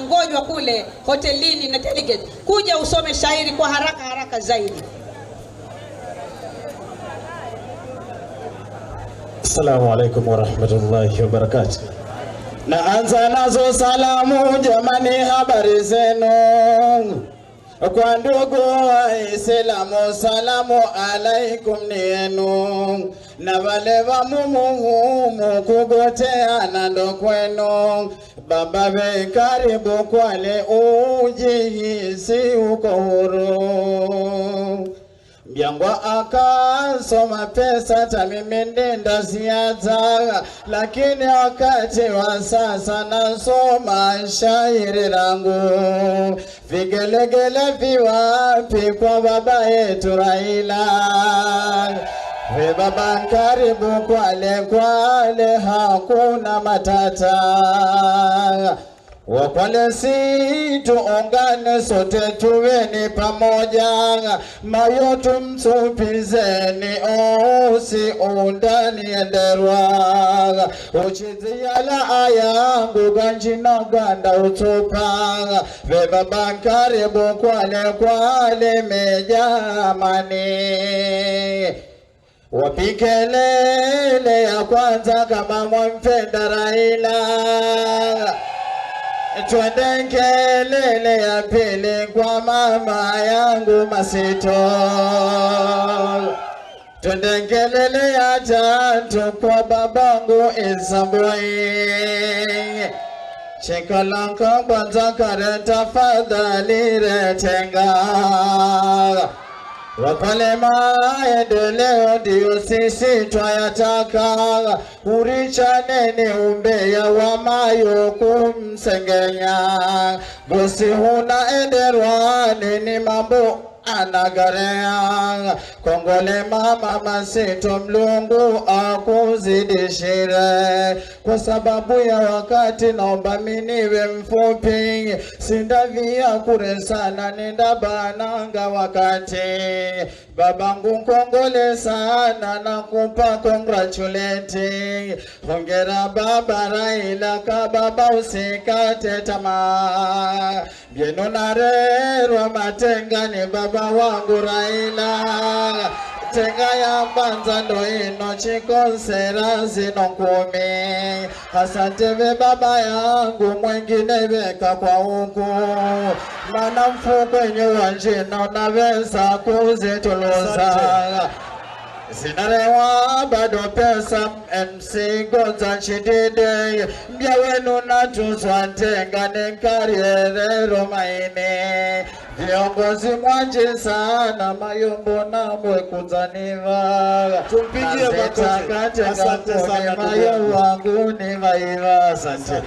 unangojwa kule hotelini na delegate. Kuja usome shairi kwa haraka zaidi. Assalamu alaikum warahmatullahi wabarakatuh. Naanza nazo salamu jamani, habari zenu kwa ndugu Waislamu, salamu alaikum nienu, na wale wa mumuhumu kugoteana ndo kwenu. Baba we karibu Kwale, ujihisi uko huru. Mjangwa akasoma pesa tamimi ndenda ziada, lakini wakati wa sasa nasoma shairi langu. Vigelegele viwapi kwa baba yetu Raila, we baba karibu Kwale hakuna matata. Wakwale si tuungane sote tuweni pamoja, mayo tumsupizeni osi undani enderwa. Uchizi yala ayangu ganjina ganda utupa, we baba karibu Kwale mejamani. Wapikelele ya kwanza kama mwampenda Raila, twende kelele ya pili kwa mama yangu Masito, twende kelele ya tatu kwa babangu Isamboi. Chekalanka kwanza kare tafadhali retenga, Wakwale maendeleo ndio sisi twayataka. Urichaneni umbea wa mayo kumsengenya, bosi huna enderwani ni mambo anagarea. Kongole mama Masito, Mlungu akuzidishire. Kwa sababu ya wakati naomba miniwe mfupi, sindavia kure sana nenda bananga wakati. Babangu kongole sana nakupa congratulating. Hongera baba Raila, ka baba usikate tamaa. Bienu narerwa matenga ni baba wangu Raila, tenga ya mbanza ndo ino chikonsera zino 10. Asante we baba yangu, mwengine weka kwa huku, mana mfukwenye wanjina unaweza kuzituluza. Sinarewa bado pesa MC Gonza Chidide, mbya wenu natuzwa ntenga ni kariere Romaine. Viongozi mwanji sana mayombo na mwe kuzaniva, tumpigie makofi. Asante sana mayo wangu ni maiva. Asante.